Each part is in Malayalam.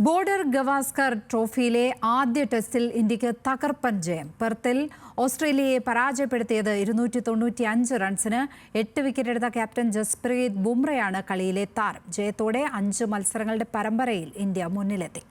ബോർഡർ ഗവാസ്കർ ട്രോഫിയിലെ ആദ്യ ടെസ്റ്റിൽ ഇന്ത്യക്ക് തകർപ്പൻ ജയം. പെർത്തിൽ ഓസ്ട്രേലിയയെ പരാജയപ്പെടുത്തിയത് 295 റൺസിന്. 8 വിക്കറ്റെടുത്ത ക്യാപ്റ്റൻ ജസ്പ്രീത് ബുംറയാണ് കളിയിലെ താരം. ജയത്തോടെ 5 മത്സരങ്ങളുടെ പരമ്പരയിൽ ഇന്ത്യ മുന്നിലെത്തി.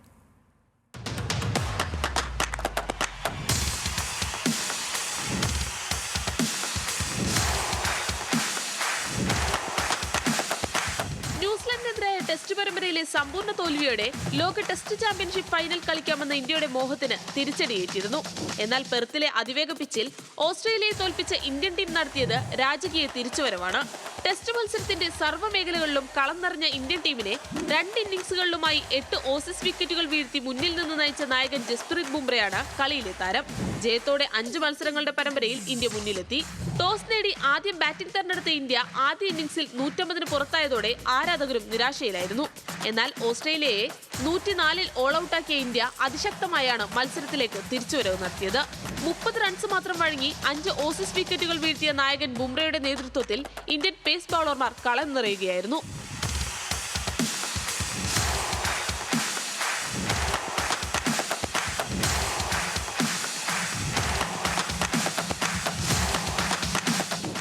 ന്യൂസിലൻഡിനെതിരായ ടെസ്റ്റ് പരമ്പരയിലെ സമ്പൂർണ്ണ തോൽവിയോടെ ലോക ടെസ്റ്റ് ചാമ്പ്യൻഷിപ്പ് ഫൈനൽ കളിക്കാമെന്ന ഇന്ത്യയുടെ മോഹത്തിന് തിരിച്ചടിയേറ്റിരുന്നു. എന്നാൽ പെർത്തിലെ അതിവേഗ പിച്ചിൽ ഓസ്ട്രേലിയയെ തോൽപ്പിച്ച ഇന്ത്യൻ ടീം നടത്തിയത് രാജകീയ തിരിച്ചുവരവാണ്. ടെസ്റ്റ് മത്സരത്തിന്റെ സർവ്വമേഖലകളിലും കളം നിറഞ്ഞ ഇന്ത്യൻ ടീമിനെ 2 ഇന്നിംഗ്സുകളിലുമായി 8 ഓസീസ് വിക്കറ്റുകൾ വീഴ്ത്തി മുന്നിൽ നിന്ന് നയിച്ച നായകൻ ജസ്പ്രീത് ബുംറയാണ് കളിയിലെ താരം. ജയത്തോടെ 5 മത്സരങ്ങളുടെ പരമ്പരയിൽ ഇന്ത്യ മുന്നിലെത്തി. ടോസ് നേടി ആദ്യം ബാറ്റിംഗ് തെരഞ്ഞെടുത്ത ഇന്ത്യ ആദ്യ ഇന്നിംഗ്സിൽ 150 പുറത്തായതോടെ ആരാധകരും നിരാശയിലായിരുന്നു. എന്നാൽ ഓസ്ട്രേലിയയെ 104 ഓൾ ഔട്ടാക്കിയ ഇന്ത്യ അതിശക്തമായാണ് മത്സരത്തിലേക്ക് തിരിച്ചുവരവ് നടത്തിയത്. 30 റൺസ് മാത്രം വഴങ്ങി 5 ഓസീസ് വിക്കറ്റുകൾ വീഴ്ത്തിയ നായകൻ ബുംറയുടെ നേതൃത്വത്തിൽ ഇന്ത്യൻ പേസ് ബൗളർമാർ കളം നിറയുകയായിരുന്നു.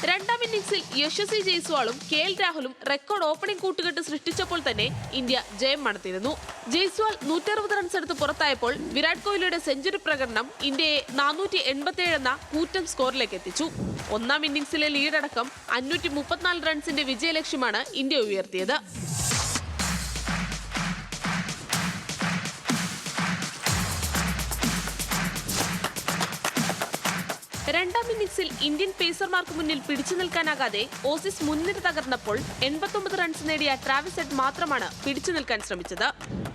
രണ്ടാം ഇന്നിംഗ്സിൽ യശസ്വി ജയ്സ്വാളും KL രാഹുലും റെക്കോർഡ് ഓപ്പണിംഗ് കൂട്ടുകെട്ട് സൃഷ്ടിച്ചപ്പോൾ തന്നെ ഇന്ത്യ ജയം മണത്തിരുന്നു. ജയ്സ്വാൾ 160 റൺസ് എടുത്ത് പുറത്തായപ്പോൾ വിരാട് കോഹ്ലിയുടെ സെഞ്ചുറി പ്രകടനം ഇന്ത്യയെ 487 എന്ന കൂറ്റൻ സ്കോറിലേക്ക് എത്തിച്ചു. ഒന്നാം ഇന്നിംഗ്സിലെ ലീഡടക്കം 534 റൺസിന്റെ വിജയലക്ഷ്യമാണ് ഇന്ത്യ ഉയർത്തിയത്. രണ്ടാം ഇന്നിംഗ്സിൽ ഇന്ത്യൻ പേസർമാർക്ക് മുന്നിൽ പിടിച്ചു നിൽക്കാനാകാതെ ഓസീസ് മുൻനിര തകർന്നപ്പോൾ 89 റൺസ് നേടിയ ട്രാവിസ് ഹെഡ് മാത്രമാണ് പിടിച്ചു നിൽക്കാൻ ശ്രമിച്ചത്.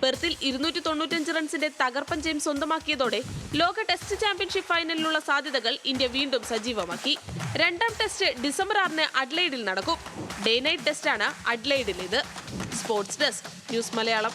പെർത്തിൽ 295 റൺസിന്റെ തകർപ്പൻ ജയം സ്വന്തമാക്കിയതോടെ ലോക ടെസ്റ്റ് ചാമ്പ്യൻഷിപ്പ് ഫൈനലിനുള്ള സാധ്യതകൾ ഇന്ത്യ വീണ്ടും സജീവമാക്കി. രണ്ടാം ടെസ്റ്റ് ഡിസംബർ 6 അഡ്ലൈഡിൽ നടക്കും. ഡേ നൈറ്റ് ടെസ്റ്റാണ് അഡ്ലൈഡിലേത്. Sports desk, news Malayalam.